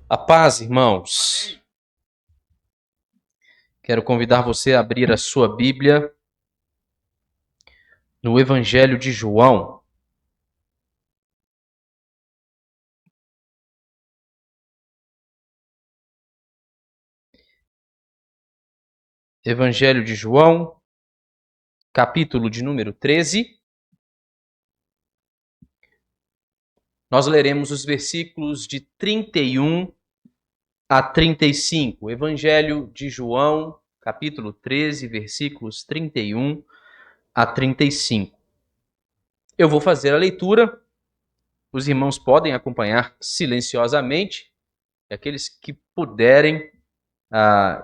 A paz, irmãos. Quero convidar você a abrir a sua Bíblia no Evangelho de João. Evangelho de João, capítulo de número 13. Nós leremos os versículos de 31 a 35. Evangelho de João, capítulo 13, versículos 31 a 35. Eu vou fazer a leitura. Os irmãos podem acompanhar silenciosamente. E aqueles que puderem,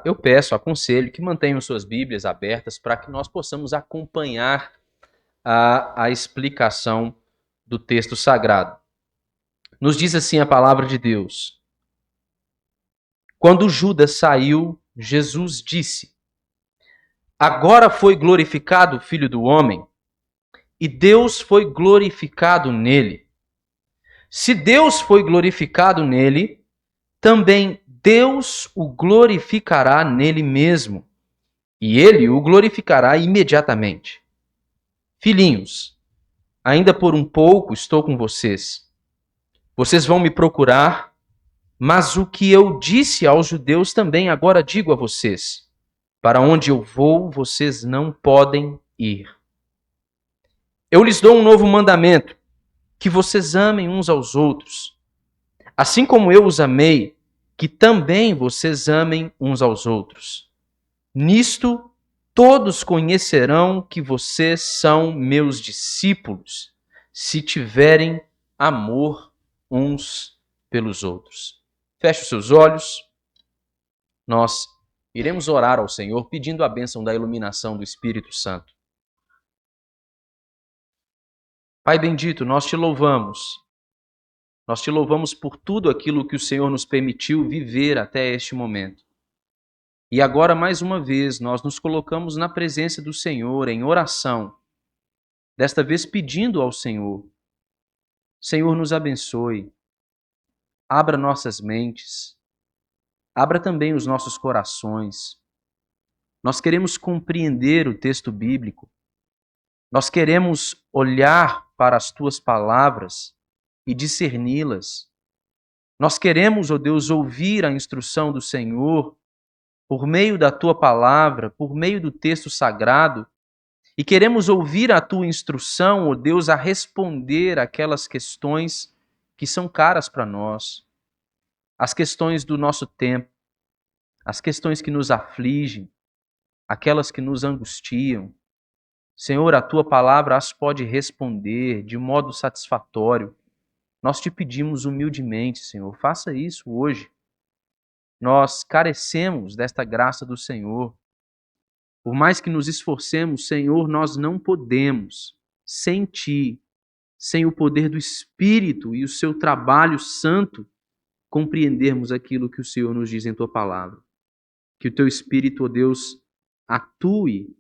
eu peço, aconselho que mantenham suas Bíblias abertas para que nós possamos acompanhar a explicação do texto sagrado. Nos diz assim a palavra de Deus: Quando Judas saiu, Jesus disse: Agora foi glorificado o Filho do Homem, e Deus foi glorificado nele. Se Deus foi glorificado nele, também Deus o glorificará nele mesmo, e ele o glorificará imediatamente. Filhinhos, ainda por um pouco estou com vocês. Vocês vão me procurar, mas o que eu disse aos judeus também agora digo a vocês: para onde eu vou, vocês não podem ir. Eu lhes dou um novo mandamento, que vocês amem uns aos outros. Assim como eu os amei, que também vocês amem uns aos outros. Nisto, todos conhecerão que vocês são meus discípulos, se tiverem amor uns pelos outros. Feche os seus olhos. Nós iremos orar ao Senhor pedindo a bênção da iluminação do Espírito Santo. Pai bendito, nós te louvamos. Nós te louvamos por tudo aquilo que o Senhor nos permitiu viver até este momento. E agora, mais uma vez, nós nos colocamos na presença do Senhor em oração, desta vez pedindo ao Senhor: Senhor, nos abençoe, abra nossas mentes, abra também os nossos corações. Nós queremos compreender o texto bíblico, nós queremos olhar para as tuas palavras e discerni-las. Nós queremos, ó Deus, ouvir a instrução do Senhor por meio da tua palavra, por meio do texto sagrado, e queremos ouvir a tua instrução, ó Deus, a responder aquelas questões que são caras para nós, as questões do nosso tempo, as questões que nos afligem, aquelas que nos angustiam. Senhor, a tua palavra as pode responder de modo satisfatório. Nós te pedimos humildemente, Senhor, faça isso hoje. Nós carecemos desta graça do Senhor. Por mais que nos esforcemos, Senhor, nós não podemos, sem Ti, sem o poder do Espírito e o seu trabalho santo, compreendermos aquilo que o Senhor nos diz em Tua palavra. Que o Teu Espírito, ó Deus, atue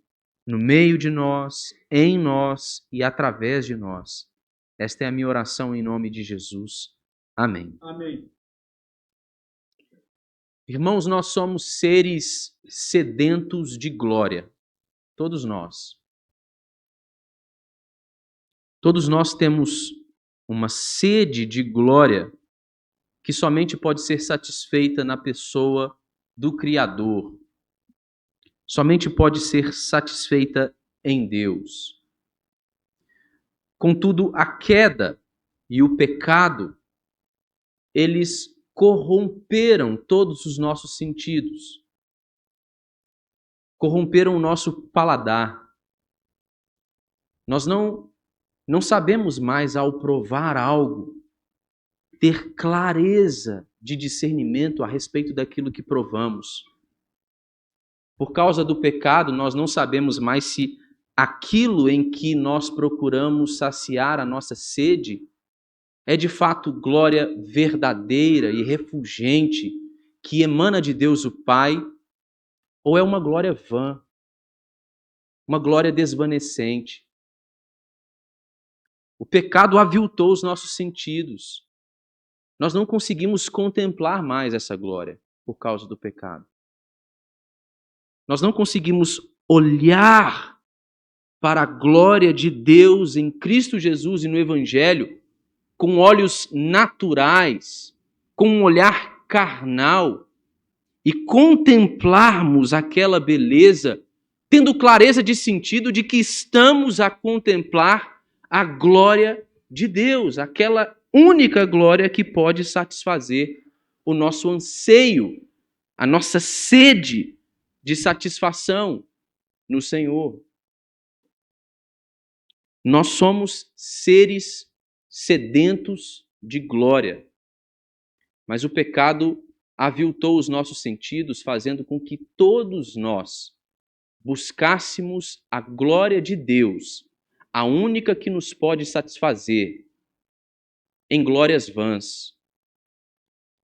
no meio de nós, em nós e através de nós. Esta é a minha oração em nome de Jesus. Amém. Amém. Irmãos, nós somos seres sedentos de glória. Todos nós. Todos nós temos uma sede de glória que somente pode ser satisfeita na pessoa do Criador. Somente pode ser satisfeita em Deus. Contudo, a queda e o pecado, eles corromperam todos os nossos sentidos. Corromperam o nosso paladar. Nós não sabemos mais, ao provar algo, ter clareza de discernimento a respeito daquilo que provamos. Por causa do pecado, nós não sabemos mais se aquilo em que nós procuramos saciar a nossa sede é de fato glória verdadeira e refulgente que emana de Deus o Pai, ou é uma glória vã, uma glória desvanecente. O pecado aviltou os nossos sentidos. nós não conseguimos contemplar mais essa glória por causa do pecado. Nós não conseguimos olhar para a glória de Deus em Cristo Jesus e no Evangelho com olhos naturais, com um olhar carnal e contemplarmos aquela beleza, tendo clareza de sentido de que estamos a contemplar a glória de Deus, aquela única glória que pode satisfazer o nosso anseio, a nossa sede de satisfação no Senhor. Nós somos seres sedentos de glória, mas o pecado aviltou os nossos sentidos, fazendo com que todos nós buscássemos a glória de Deus, a única que nos pode satisfazer, em glórias vãs,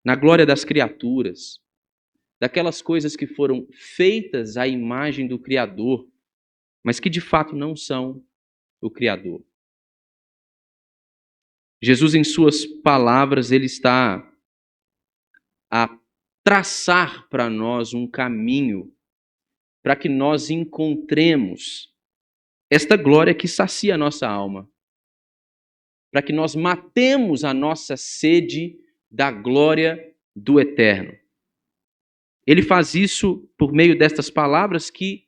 na glória das criaturas, daquelas coisas que foram feitas à imagem do Criador, mas que de fato não são o Criador. Jesus, em suas palavras, ele está a traçar para nós um caminho para que nós encontremos esta glória que sacia a nossa alma, para que nós matemos a nossa sede da glória do eterno. Ele faz isso por meio destas palavras que,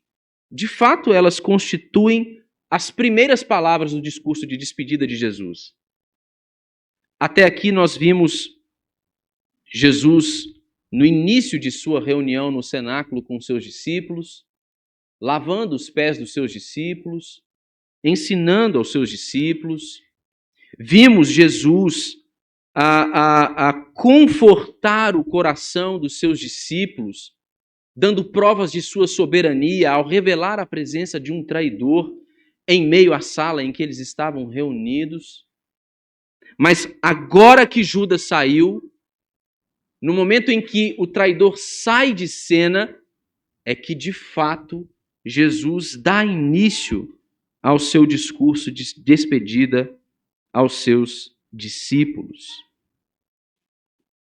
de fato, elas constituem as primeiras palavras do discurso de despedida de Jesus. Até aqui nós vimos Jesus, no início de sua reunião no cenáculo com seus discípulos, lavando os pés dos seus discípulos, ensinando aos seus discípulos. Vimos Jesus a confortar o coração dos seus discípulos, dando provas de sua soberania ao revelar a presença de um traidor em meio à sala em que eles estavam reunidos. Mas agora que Judas saiu, no momento em que o traidor sai de cena, é que de fato Jesus dá início ao seu discurso de despedida aos seus discípulos.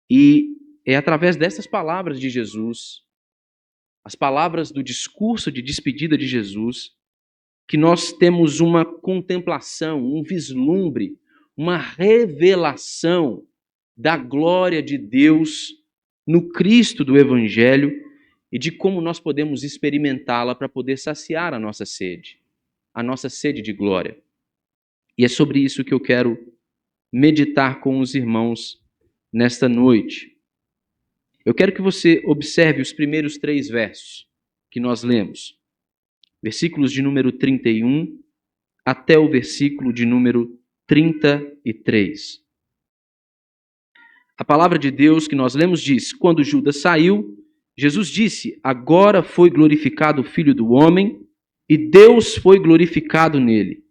E é através dessas palavras de Jesus, as palavras do discurso de despedida de Jesus, que nós temos uma contemplação, um vislumbre, uma revelação da glória de Deus no Cristo do Evangelho e de como nós podemos experimentá-la para poder saciar a nossa sede de glória. E é sobre isso que eu quero meditar com os irmãos nesta noite. Eu quero que você observe os primeiros 3 versos que nós lemos. Versículos de número 31 até o versículo de número 33. A palavra de Deus que nós lemos diz: quando Judas saiu, Jesus disse: agora foi glorificado o Filho do Homem e Deus foi glorificado nele.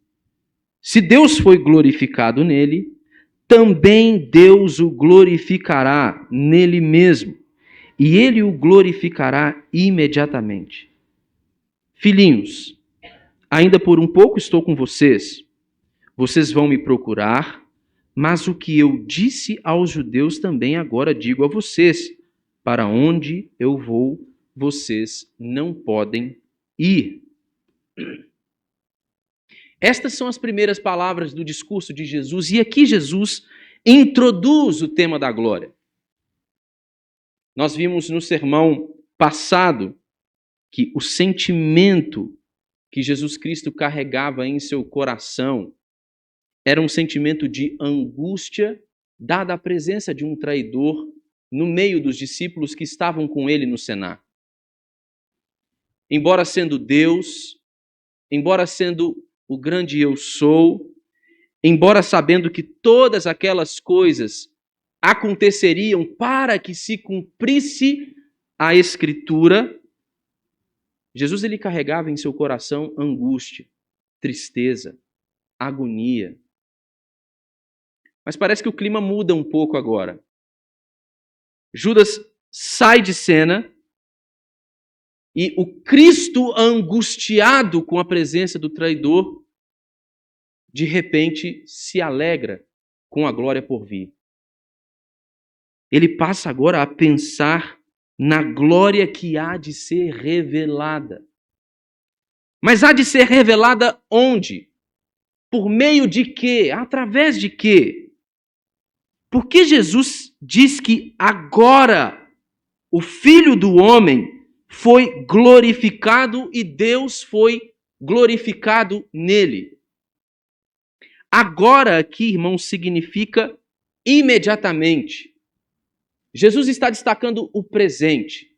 Se Deus foi glorificado nele, também Deus o glorificará nele mesmo, e ele o glorificará imediatamente. Filhinhos, ainda por um pouco estou com vocês. Vocês vão me procurar, mas o que eu disse aos judeus também agora digo a vocês: para onde eu vou, vocês não podem ir. Estas são as primeiras palavras do discurso de Jesus, e aqui Jesus introduz o tema da glória. Nós vimos no sermão passado que o sentimento que Jesus Cristo carregava em seu coração era um sentimento de angústia, dada a presença de um traidor no meio dos discípulos que estavam com ele no cenáculo. Embora sendo Deus, embora sendo o grande eu sou, embora sabendo que todas aquelas coisas aconteceriam para que se cumprisse a Escritura, Jesus ele carregava em seu coração angústia, tristeza, agonia. Mas parece que o clima muda um pouco agora. Judas sai de cena e o Cristo angustiado com a presença do traidor, de repente se alegra com a glória por vir. ele passa agora a pensar na glória que há de ser revelada. Mas há de ser revelada onde? Por meio de quê? Através de quê? Porque Jesus diz que agora o Filho do Homem foi glorificado e Deus foi glorificado nele. Agora aqui, irmãos, significa imediatamente. Jesus está destacando o presente.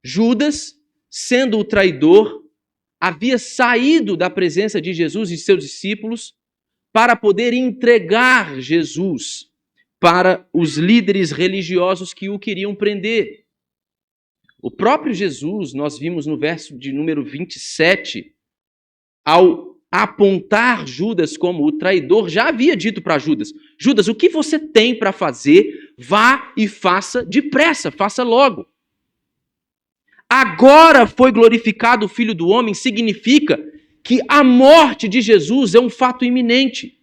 Judas, sendo o traidor, havia saído da presença de Jesus e seus discípulos para poder entregar Jesus para os líderes religiosos que o queriam prender. O próprio Jesus, nós vimos no verso de número 27, ao apontar Judas como o traidor, já havia dito para Judas: Judas, o que você tem para fazer? Vá e faça depressa, faça logo. Agora foi glorificado o Filho do Homem, significa que a morte de Jesus é um fato iminente.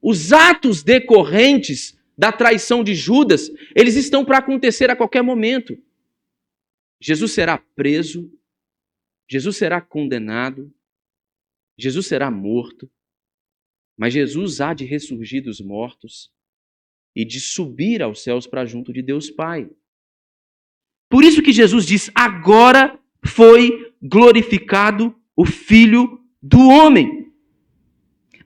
Os atos decorrentes da traição de Judas, eles estão para acontecer a qualquer momento. Jesus será preso, Jesus será condenado, Jesus será morto, mas Jesus há de ressurgir dos mortos e de subir aos céus para junto de Deus Pai. Por isso que Jesus diz: agora foi glorificado o Filho do Homem.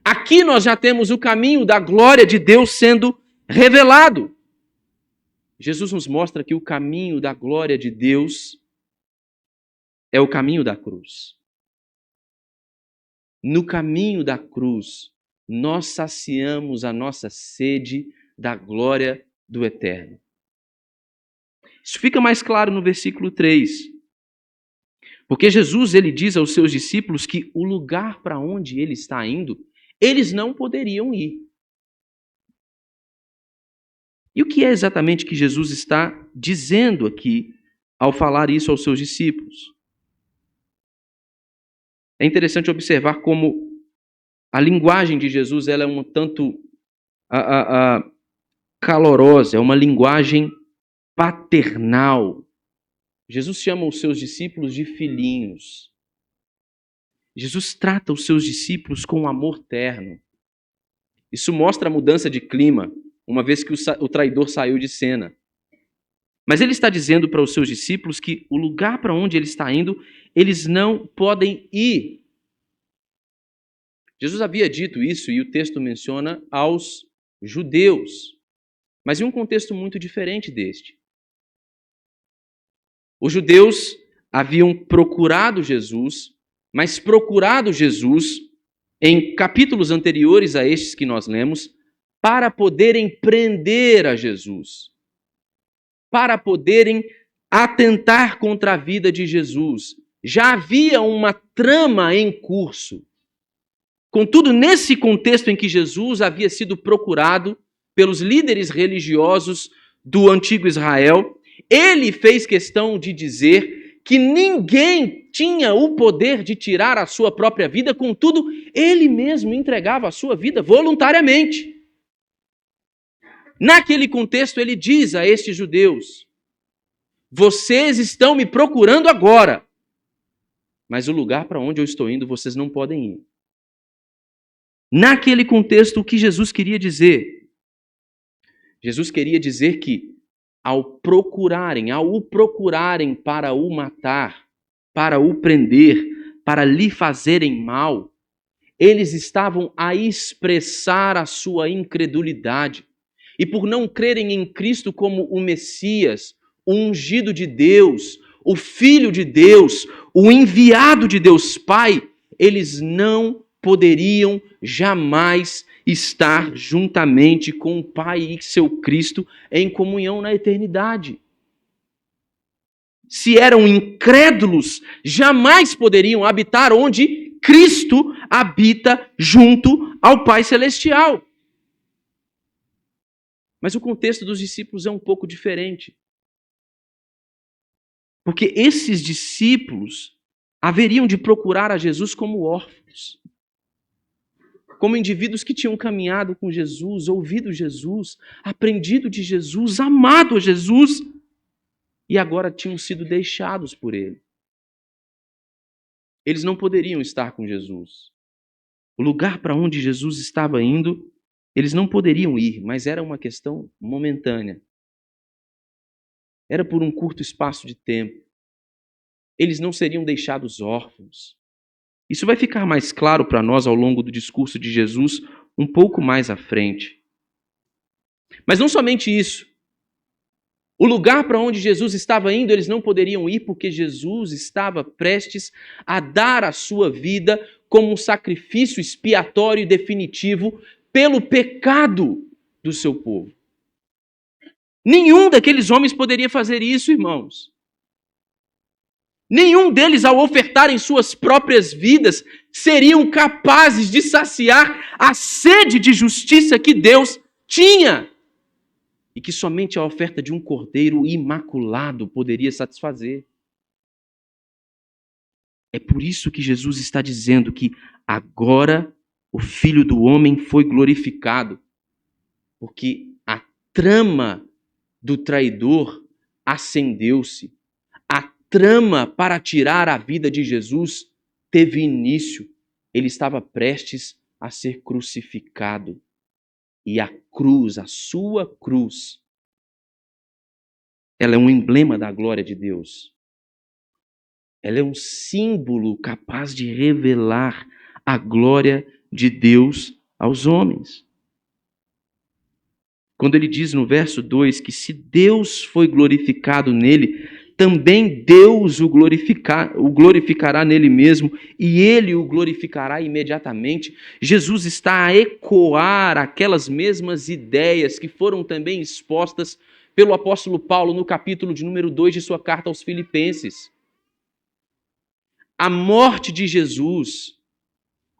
Aqui nós já temos o caminho da glória de Deus sendo revelado. Jesus nos mostra que o caminho da glória de Deus é o caminho da cruz. No caminho da cruz, nós saciamos a nossa sede da glória do Eterno. Isso fica mais claro no versículo 3. Porque Jesus, ele diz aos seus discípulos que o lugar para onde ele está indo, eles não poderiam ir. E o que é exatamente que Jesus está dizendo aqui ao falar isso aos seus discípulos? É interessante observar como a linguagem de Jesus ela é um tanto calorosa, é uma linguagem paternal. Jesus chama os seus discípulos de filhinhos. Jesus trata os seus discípulos com amor terno. Isso mostra a mudança de clima, uma vez que o traidor saiu de cena. Mas ele está dizendo para os seus discípulos que o lugar para onde ele está indo, eles não podem ir. Jesus havia dito isso e o texto menciona aos judeus, mas em um contexto muito diferente deste. Os judeus haviam procurado Jesus, mas procurado Jesus em capítulos anteriores a estes que nós lemos, para poderem prender a Jesus, para poderem atentar contra a vida de Jesus. Já havia uma trama em curso. Contudo, nesse contexto em que Jesus havia sido procurado pelos líderes religiosos do antigo Israel, ele fez questão de dizer que ninguém tinha o poder de tirar a sua própria vida, contudo, ele mesmo entregava a sua vida voluntariamente. Naquele contexto, ele diz a estes judeus: vocês estão me procurando agora, mas o lugar para onde eu estou indo, vocês não podem ir. Naquele contexto, o que Jesus queria dizer? Jesus queria dizer que, ao o procurarem para o matar, para o prender, para lhe fazerem mal, eles estavam a expressar a sua incredulidade. E por não crerem em Cristo como o Messias, o ungido de Deus, o Filho de Deus, o enviado de Deus Pai, eles não poderiam jamais estar juntamente com o Pai e seu Cristo em comunhão na eternidade. Se eram incrédulos, jamais poderiam habitar onde Cristo habita junto ao Pai Celestial. Mas o contexto dos discípulos é um pouco diferente. Porque esses discípulos haveriam de procurar a Jesus como órfãos. como indivíduos que tinham caminhado com Jesus, ouvido Jesus, aprendido de Jesus, amado a Jesus, e agora tinham sido deixados por Ele. Eles não poderiam estar com Jesus. O lugar para onde Jesus estava indo, eles não poderiam ir, mas era uma questão momentânea. Era por um curto espaço de tempo. Eles não seriam deixados órfãos. Isso vai ficar mais claro para nós ao longo do discurso de Jesus, um pouco mais à frente. Mas não somente isso. O lugar para onde Jesus estava indo, eles não poderiam ir porque Jesus estava prestes a dar a sua vida como um sacrifício expiatório e definitivo pelo pecado do seu povo. Nenhum daqueles homens poderia fazer isso, irmãos. Nenhum deles, ao ofertarem suas próprias vidas, seriam capazes de saciar a sede de justiça que Deus tinha e que somente a oferta de um cordeiro imaculado poderia satisfazer. É por isso que Jesus está dizendo que agora o Filho do Homem foi glorificado, porque a trama do traidor acendeu-se. A trama para tirar a vida de Jesus teve início. Ele estava prestes a ser crucificado. E a cruz, a sua cruz, ela é um emblema da glória de Deus. Ela é um símbolo capaz de revelar a glória de Deus aos homens. Quando ele diz no verso 2 que se Deus foi glorificado nele, também Deus o glorificará nele mesmo, e ele o glorificará imediatamente. Jesus está a ecoar aquelas mesmas ideias que foram também expostas pelo apóstolo Paulo no capítulo de número 2 de sua carta aos Filipenses. A morte de Jesus,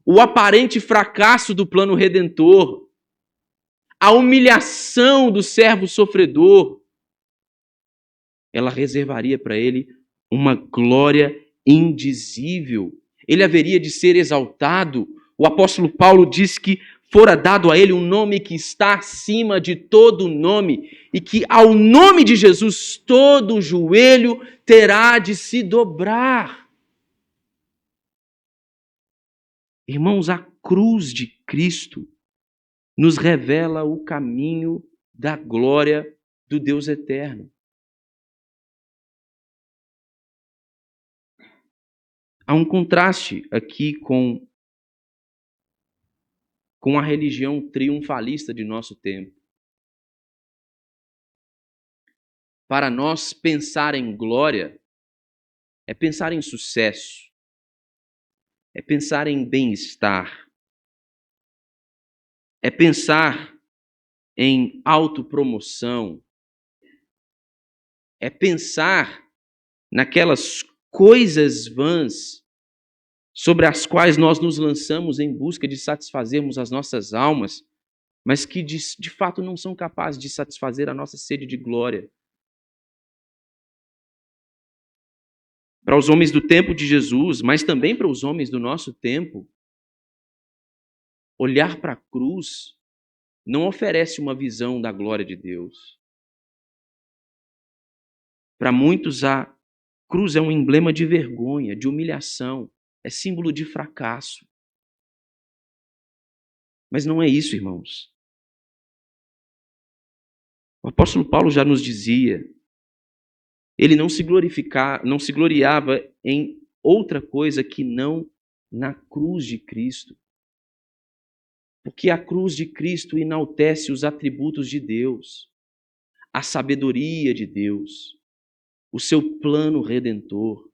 o aparente fracasso do plano redentor, a humilhação do servo sofredor, ela reservaria para ele uma glória indizível. Ele haveria de ser exaltado. O apóstolo Paulo diz que fora dado a ele um nome que está acima de todo nome e que ao nome de Jesus todo joelho terá de se dobrar. Irmãos, a cruz de Cristo nos revela o caminho da glória do Deus eterno. Há um contraste aqui com a religião triunfalista de nosso tempo. Para nós, pensar em glória é pensar em sucesso, é pensar em bem-estar, é pensar em autopromoção, é pensar naquelas coisas vãs sobre as quais nós nos lançamos em busca de satisfazermos as nossas almas, mas que de fato não são capazes de satisfazer a nossa sede de glória. Para os homens do tempo de Jesus, mas também para os homens do nosso tempo, olhar para a cruz não oferece uma visão da glória de Deus. Para muitos, a cruz é um emblema de vergonha, de humilhação, é símbolo de fracasso. Mas não é isso, irmãos. O apóstolo Paulo já nos dizia, ele não se gloriava em outra coisa que não na cruz de Cristo. Porque a cruz de Cristo enaltece os atributos de Deus, a sabedoria de Deus, o seu plano redentor,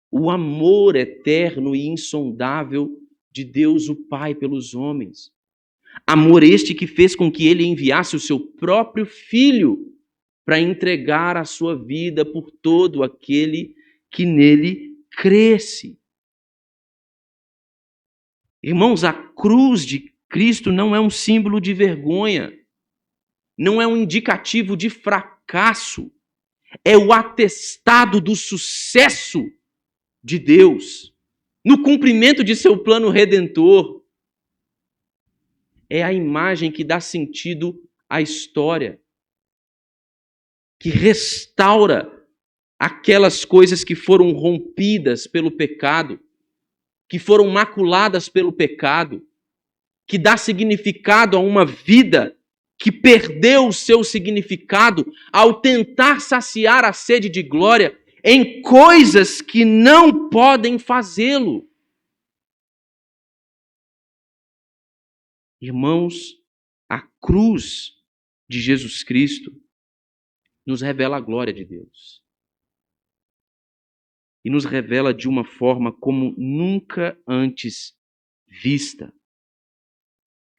o amor eterno e insondável de Deus o Pai pelos homens. Amor este que fez com que ele enviasse o seu próprio Filho para entregar a sua vida por todo aquele que nele cresce. Irmãos, a cruz de Cristo não é um símbolo de vergonha, não é um indicativo de fracasso, é o atestado do sucesso de Deus no cumprimento de seu plano redentor. é a imagem que dá sentido à história, que restaura aquelas coisas que foram rompidas pelo pecado, que foram maculadas pelo pecado, que dá significado a uma vida que perdeu o seu significado ao tentar saciar a sede de glória em coisas que não podem fazê-lo. Irmãos, a cruz de Jesus Cristo nos revela a glória de Deus. E nos revela de uma forma como nunca antes vista,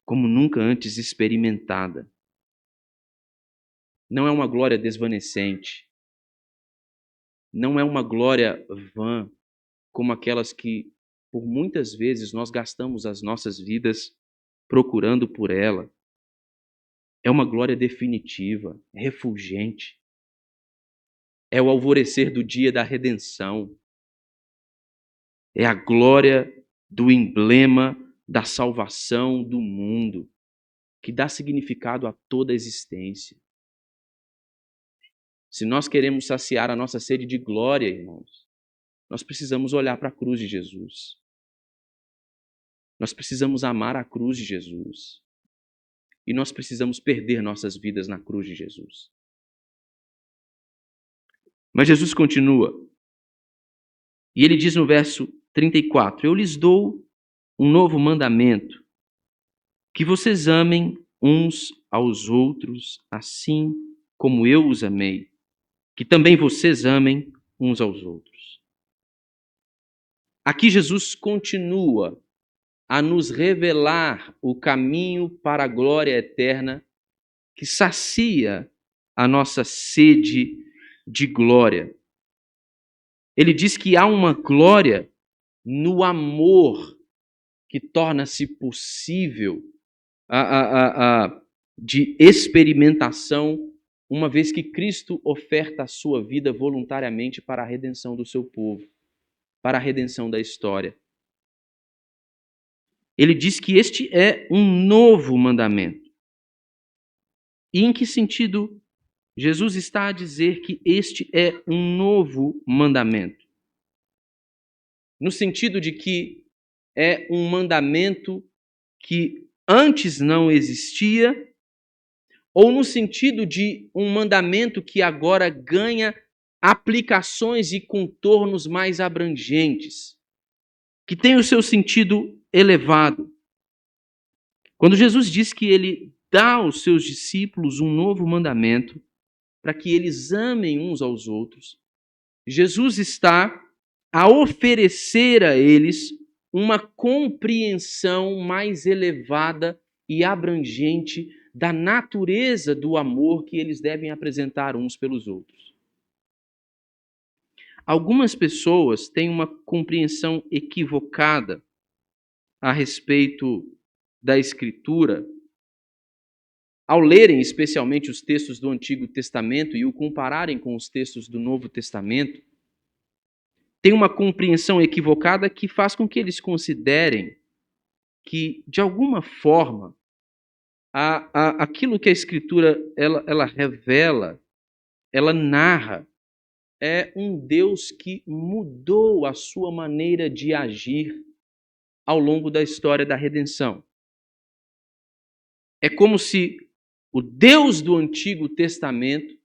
como nunca antes experimentada. Não é uma glória desvanecente, não é uma glória vã, como aquelas que por muitas vezes nós gastamos as nossas vidas procurando por ela. É uma glória definitiva, refulgente. É o alvorecer do dia da redenção. É a glória do emblema da salvação do mundo, que dá significado a toda a existência. Se nós queremos saciar a nossa sede de glória, irmãos, nós precisamos olhar para a cruz de Jesus. Nós precisamos amar a cruz de Jesus. E nós precisamos perder nossas vidas na cruz de Jesus. Mas Jesus continua. E ele diz no verso 34, eu lhes dou um novo mandamento, que vocês amem uns aos outros, assim como eu os amei, que também vocês amem uns aos outros. Aqui Jesus continua a nos revelar o caminho para a glória eterna que sacia a nossa sede de glória. Ele diz que há uma glória no amor que torna-se possível de experimentação, uma vez que Cristo oferta a sua vida voluntariamente para a redenção do seu povo, para a redenção da história. Ele diz que este é um novo mandamento. E em que sentido Jesus está a dizer que este é um novo mandamento? No sentido de que é um mandamento que antes não existia, ou no sentido de um mandamento que agora ganha aplicações e contornos mais abrangentes, que tem o seu sentido elevado. Quando Jesus diz que ele dá aos seus discípulos um novo mandamento, para que eles amem uns aos outros, Jesus está a oferecer a eles uma compreensão mais elevada e abrangente da natureza do amor que eles devem apresentar uns pelos outros. Algumas pessoas têm uma compreensão equivocada a respeito da Escritura, ao lerem especialmente os textos do Antigo Testamento e o compararem com os textos do Novo Testamento, tem uma compreensão equivocada que faz com que eles considerem que, de alguma forma, aquilo que a Escritura ela revela, ela narra, é um Deus que mudou a sua maneira de agir ao longo da história da redenção. É como se o Deus do Antigo Testamento,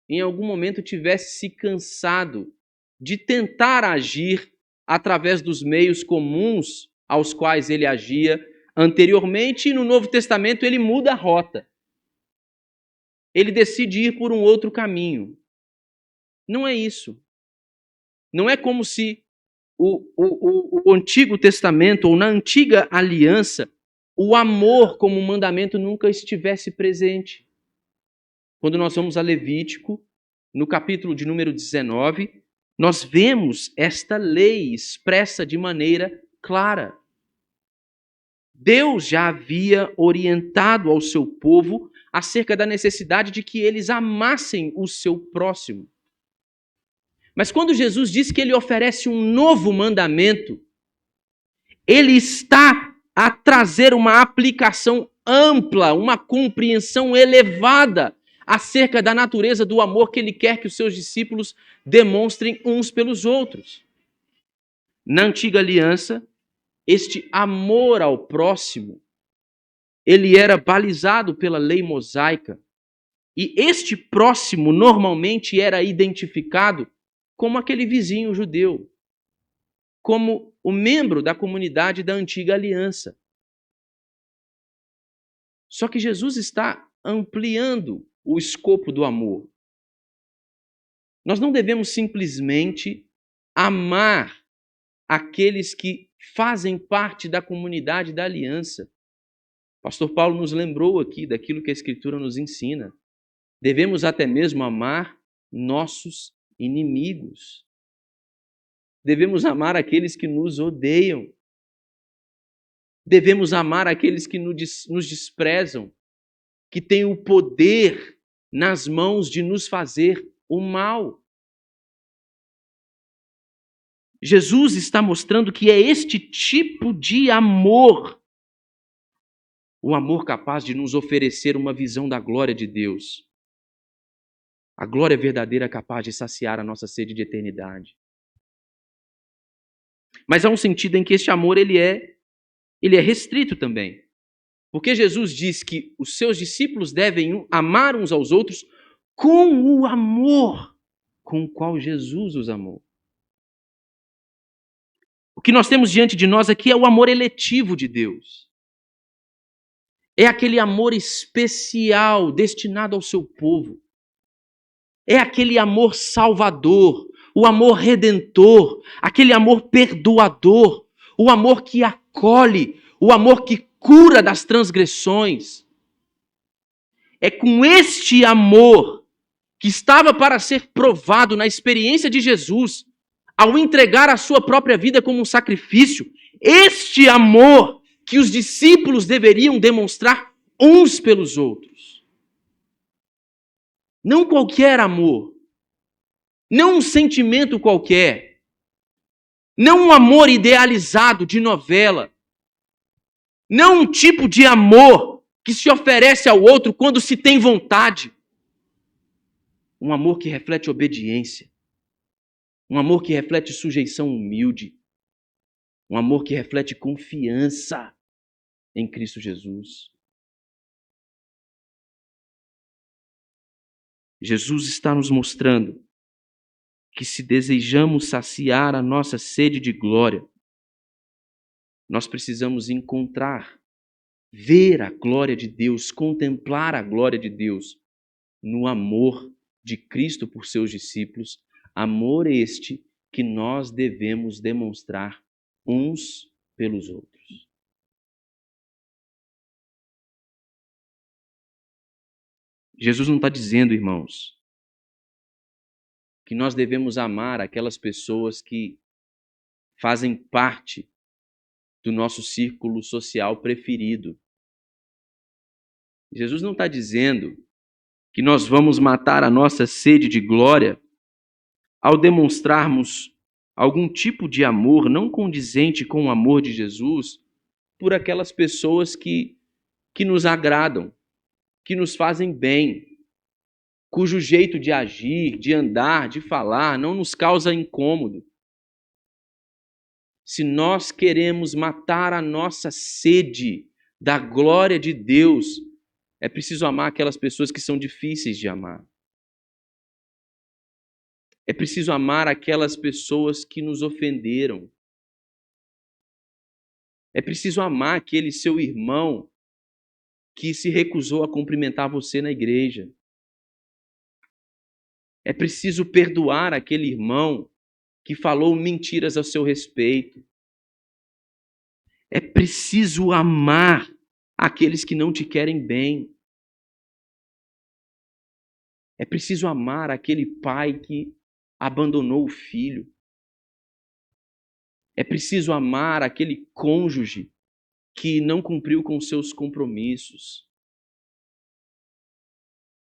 em algum momento, tivesse se cansado de tentar agir através dos meios comuns aos quais ele agia anteriormente, e no Novo Testamento ele muda a rota. Ele decide ir por um outro caminho. Não é isso. Não é como se o Antigo Testamento, ou na Antiga Aliança, o amor como mandamento nunca estivesse presente. Quando nós vamos a Levítico, no capítulo de número 19, nós vemos esta lei expressa de maneira clara. Deus já havia orientado ao seu povo acerca da necessidade de que eles amassem o seu próximo. Mas quando Jesus diz que ele oferece um novo mandamento, ele está a trazer uma aplicação ampla, uma compreensão elevada acerca da natureza do amor que ele quer que os seus discípulos demonstrem uns pelos outros. Na antiga aliança, este amor ao próximo, ele era balizado pela lei mosaica, e este próximo normalmente era identificado como aquele vizinho judeu, como o membro da comunidade da antiga aliança. Só que Jesus está ampliando o escopo do amor. Nós não devemos simplesmente amar aqueles que fazem parte da comunidade da aliança. O pastor Paulo nos lembrou aqui daquilo que a Escritura nos ensina. Devemos até mesmo amar nossos inimigos. Devemos amar aqueles que nos odeiam. Devemos amar aqueles que nos desprezam, que têm o poder nas mãos de nos fazer o mal. Jesus está mostrando que é este tipo de amor, o amor capaz de nos oferecer uma visão da glória de Deus. A glória verdadeira capaz de saciar a nossa sede de eternidade. Mas há um sentido em que este amor ele é restrito também. Porque Jesus diz que os seus discípulos devem amar uns aos outros com o amor com o qual Jesus os amou. O que nós temos diante de nós aqui é o amor eletivo de Deus. É aquele amor especial destinado ao seu povo. É aquele amor salvador, o amor redentor, aquele amor perdoador, o amor que acolhe, o amor que cura das transgressões. É com este amor que estava para ser provado na experiência de Jesus, ao entregar a sua própria vida como um sacrifício, este amor que os discípulos deveriam demonstrar uns pelos outros. Não qualquer amor, não um sentimento qualquer, não um amor idealizado de novela, não um tipo de amor que se oferece ao outro quando se tem vontade. Um amor que reflete obediência. Um amor que reflete sujeição humilde. Um amor que reflete confiança em Cristo Jesus. Jesus está nos mostrando que se desejamos saciar a nossa sede de glória, nós precisamos encontrar, ver a glória de Deus, contemplar a glória de Deus no amor de Cristo por seus discípulos, amor este que nós devemos demonstrar uns pelos outros. Jesus não está dizendo, irmãos, que nós devemos amar aquelas pessoas que fazem parte do nosso círculo social preferido. Jesus não está dizendo que nós vamos matar a nossa sede de glória ao demonstrarmos algum tipo de amor não condizente com o amor de Jesus por aquelas pessoas que nos agradam, que nos fazem bem, cujo jeito de agir, de andar, de falar não nos causa incômodo. Se nós queremos matar a nossa sede da glória de Deus, é preciso amar aquelas pessoas que são difíceis de amar. É preciso amar aquelas pessoas que nos ofenderam. É preciso amar aquele seu irmão que se recusou a cumprimentar você na igreja. É preciso perdoar aquele irmão que falou mentiras a seu respeito. É preciso amar aqueles que não te querem bem. É preciso amar aquele pai que abandonou o filho. É preciso amar aquele cônjuge que não cumpriu com seus compromissos.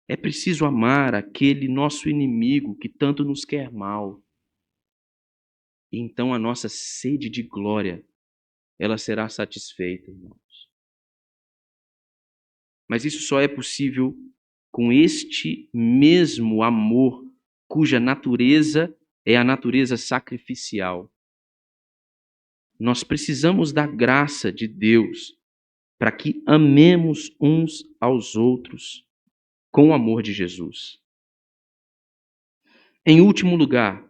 É preciso amar aquele nosso inimigo que tanto nos quer mal. E então a nossa sede de glória ela será satisfeita, irmãos. Mas isso só é possível com este mesmo amor, cuja natureza é a natureza sacrificial. Nós precisamos da graça de Deus para que amemos uns aos outros com o amor de Jesus. Em último lugar,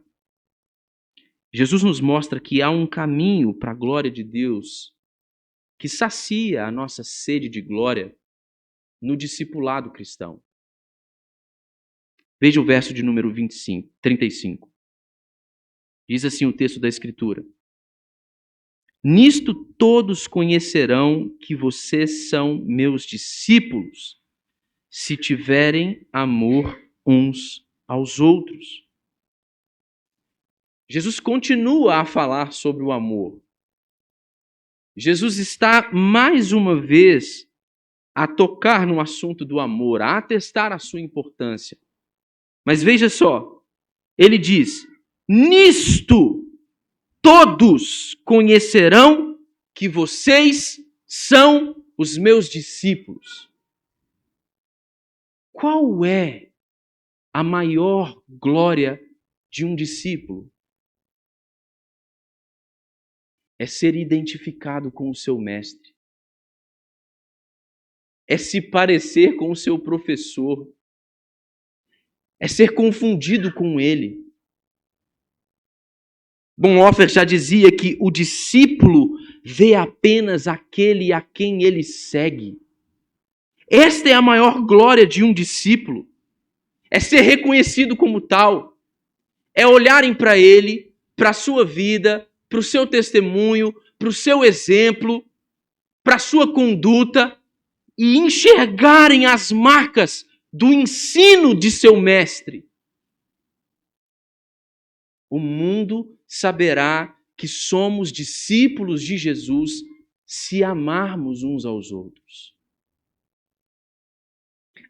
Jesus nos mostra que há um caminho para a glória de Deus que sacia a nossa sede de glória no discipulado cristão. Veja o verso de número 35. Diz assim o texto da Escritura: Nisto todos conhecerão que vocês são meus discípulos, se tiverem amor uns aos outros. Jesus continua a falar sobre o amor. Jesus está mais uma vez a tocar no assunto do amor, a atestar a sua importância. Mas veja só, ele diz: nisto todos conhecerão que vocês são os meus discípulos. Qual é a maior glória de um discípulo? É ser identificado com o seu mestre. É se parecer com o seu professor. É ser confundido com ele. Bonhoeffer já dizia que o discípulo vê apenas aquele a quem ele segue. Esta é a maior glória de um discípulo. É ser reconhecido como tal. É olharem para ele, para a sua vida, para o seu testemunho, para o seu exemplo, para a sua conduta e enxergarem as marcas do ensino de seu mestre. O mundo saberá que somos discípulos de Jesus se amarmos uns aos outros.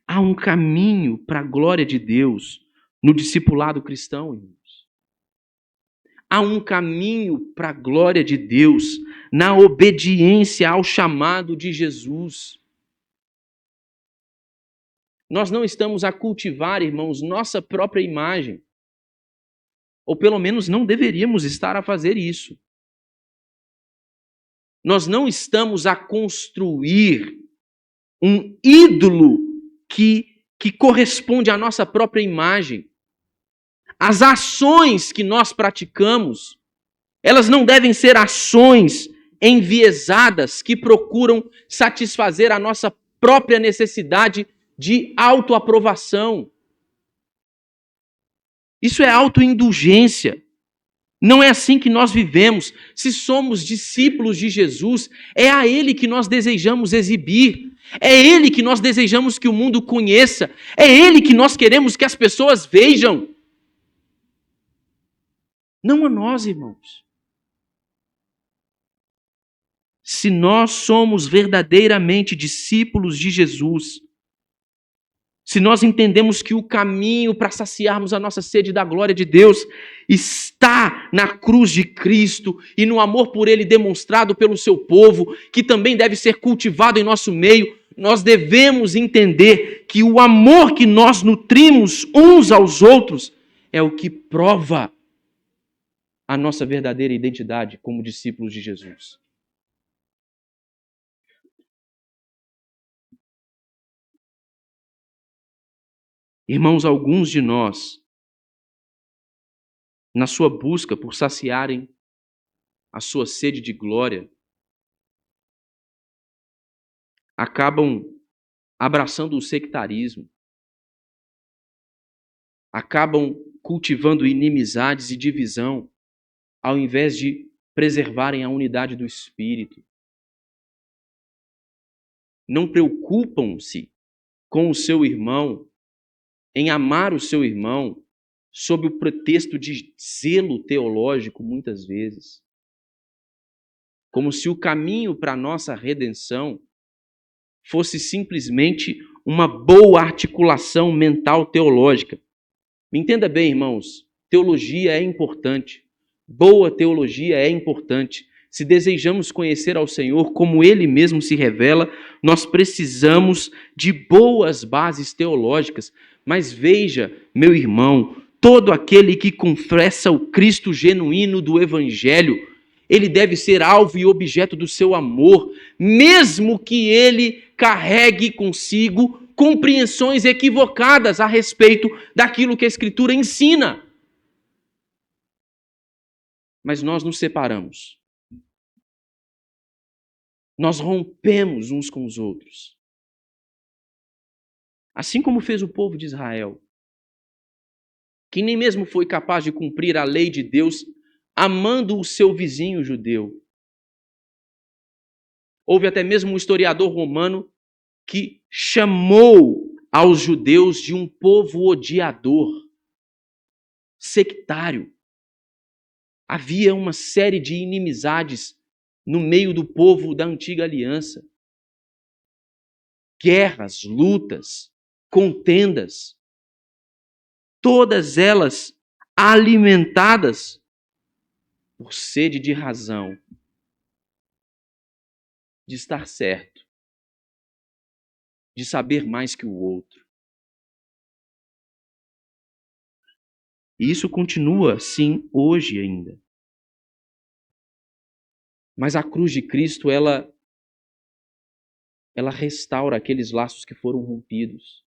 Há um caminho para a glória de Deus no discipulado cristão, irmãos. Há um caminho para a glória de Deus na obediência ao chamado de Jesus. Nós não estamos a cultivar, irmãos, nossa própria imagem. Ou pelo menos não deveríamos estar a fazer isso. Nós não estamos a construir um ídolo que corresponde à nossa própria imagem. As ações que nós praticamos, elas não devem ser ações enviesadas que procuram satisfazer a nossa própria necessidade de autoaprovação. Isso é autoindulgência. Não é assim que nós vivemos. Se somos discípulos de Jesus, é a Ele que nós desejamos exibir. É Ele que nós desejamos que o mundo conheça. É Ele que nós queremos que as pessoas vejam. Não a nós, irmãos. Se nós somos verdadeiramente discípulos de Jesus, se nós entendemos que o caminho para saciarmos a nossa sede da glória de Deus está na cruz de Cristo e no amor por Ele demonstrado pelo seu povo, que também deve ser cultivado em nosso meio, nós devemos entender que o amor que nós nutrimos uns aos outros é o que prova a nossa verdadeira identidade como discípulos de Jesus. Irmãos, alguns de nós, na sua busca por saciarem a sua sede de glória, acabam abraçando o sectarismo, acabam cultivando inimizades e divisão, ao invés de preservarem a unidade do Espírito. Não preocupam-se com o seu irmão, em amar o seu irmão, sob o pretexto de zelo teológico, muitas vezes. Como se o caminho para a nossa redenção fosse simplesmente uma boa articulação mental teológica. Me entenda bem, irmãos, teologia é importante. Boa teologia é importante. se desejamos conhecer ao Senhor como Ele mesmo se revela, nós precisamos de boas bases teológicas. Mas veja, meu irmão, todo aquele que confessa o Cristo genuíno do Evangelho, ele deve ser alvo e objeto do seu amor, mesmo que ele carregue consigo compreensões equivocadas a respeito daquilo que a Escritura ensina. Mas nós nos separamos. Nós rompemos uns com os outros. Assim como fez o povo de Israel, que nem mesmo foi capaz de cumprir a lei de Deus, amando o seu vizinho judeu. Houve até mesmo um historiador romano que chamou aos judeus de um povo odiador, sectário. Havia uma série de inimizades no meio do povo da antiga aliança. Guerras, lutas, contendas, todas elas alimentadas por sede de razão, de estar certo, de saber mais que o outro. E isso continua assim hoje ainda. Mas a cruz de Cristo, ela restaura aqueles laços que foram rompidos.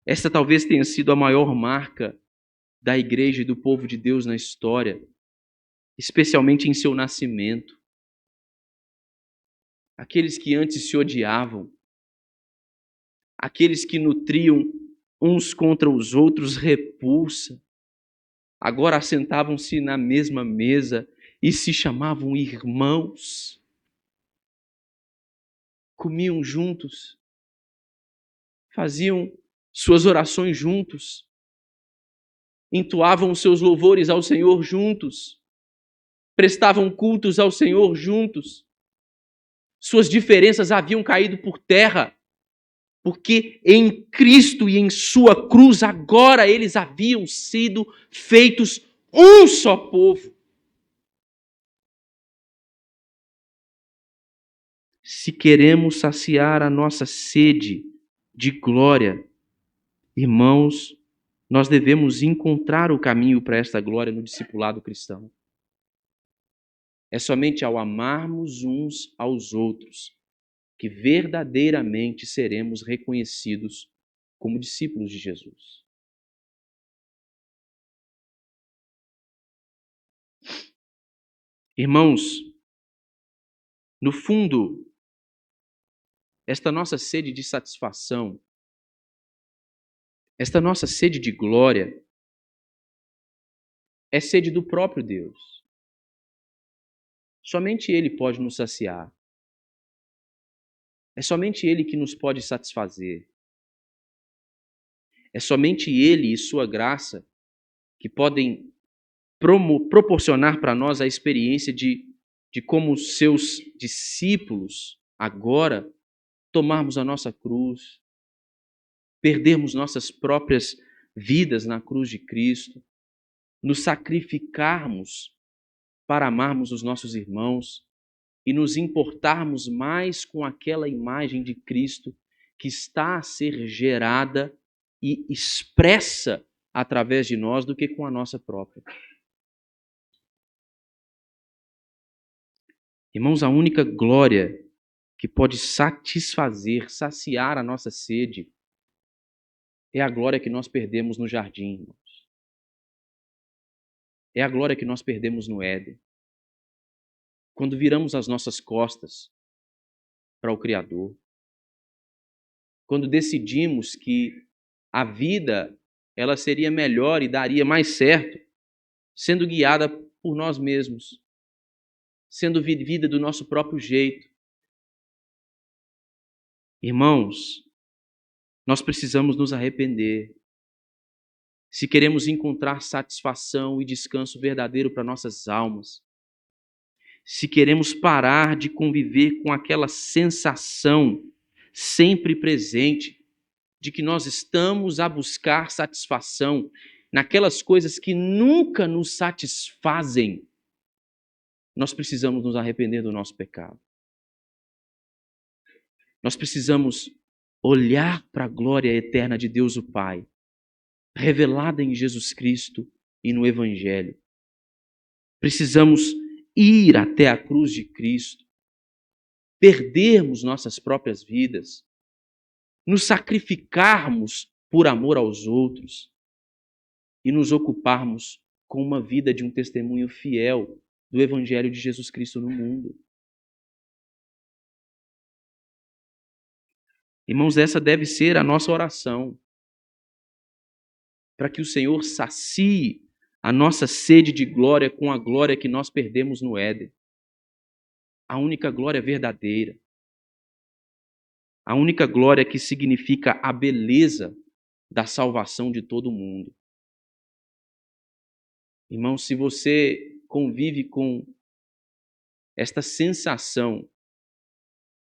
Esta talvez tenha sido a maior marca da igreja e do povo de Deus na história, especialmente em seu nascimento. Aqueles que antes se odiavam, aqueles que nutriam uns contra os outros repulsa, agora assentavam-se na mesma mesa e se chamavam irmãos. Comiam juntos, faziam suas orações juntos, entoavam os seus louvores ao Senhor juntos, prestavam cultos ao Senhor juntos. Suas diferenças haviam caído por terra, porque em Cristo e em sua cruz agora eles haviam sido feitos um só povo. Se queremos saciar a nossa sede de glória, irmãos, nós devemos encontrar o caminho para esta glória no discipulado cristão. É somente ao amarmos uns aos outros que verdadeiramente seremos reconhecidos como discípulos de Jesus. Irmãos, no fundo, esta nossa sede de satisfação, esta nossa sede de glória, é sede do próprio Deus. Somente Ele pode nos saciar. É somente Ele que nos pode satisfazer. É somente Ele e sua graça que podem proporcionar para nós a experiência de como seus discípulos agora tomarmos a nossa cruz, perdermos nossas próprias vidas na cruz de Cristo, nos sacrificarmos para amarmos os nossos irmãos e nos importarmos mais com aquela imagem de Cristo que está a ser gerada e expressa através de nós do que com a nossa própria. Irmãos, a única glória que pode satisfazer, saciar a nossa sede é a glória que nós perdemos no jardim, irmãos. É a glória que nós perdemos no Éden. Quando viramos as nossas costas para o Criador. Quando decidimos que a vida ela seria melhor e daria mais certo sendo guiada por nós mesmos, sendo vivida do nosso próprio jeito. Irmãos, nós precisamos nos arrepender. Se queremos encontrar satisfação e descanso verdadeiro para nossas almas, se queremos parar de conviver com aquela sensação sempre presente de que nós estamos a buscar satisfação naquelas coisas que nunca nos satisfazem, nós precisamos nos arrepender do nosso pecado. Nós precisamos olhar para a glória eterna de Deus o Pai, revelada em Jesus Cristo e no Evangelho. Precisamos ir até a cruz de Cristo, perdermos nossas próprias vidas, nos sacrificarmos por amor aos outros e nos ocuparmos com uma vida de um testemunho fiel do Evangelho de Jesus Cristo no mundo. Irmãos, essa deve ser a nossa oração, para que o Senhor sacie a nossa sede de glória com a glória que nós perdemos no Éden. A única glória verdadeira. A única glória que significa a beleza da salvação de todo mundo. Irmão, se você convive com esta sensação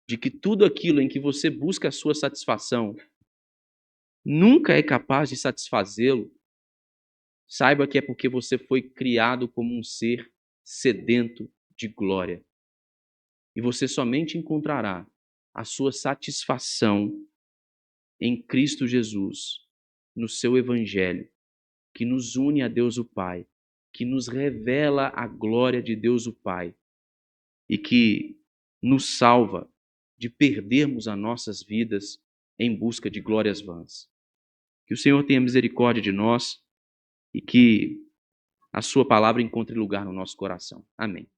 de que tudo aquilo em que você busca a sua satisfação nunca é capaz de satisfazê-lo, saiba que é porque você foi criado como um ser sedento de glória. E você somente encontrará a sua satisfação em Cristo Jesus, no seu Evangelho, que nos une a Deus o Pai, que nos revela a glória de Deus o Pai e que nos salva de perdermos as nossas vidas em busca de glórias vãs. Que o Senhor tenha misericórdia de nós e que a sua palavra encontre lugar no nosso coração. Amém.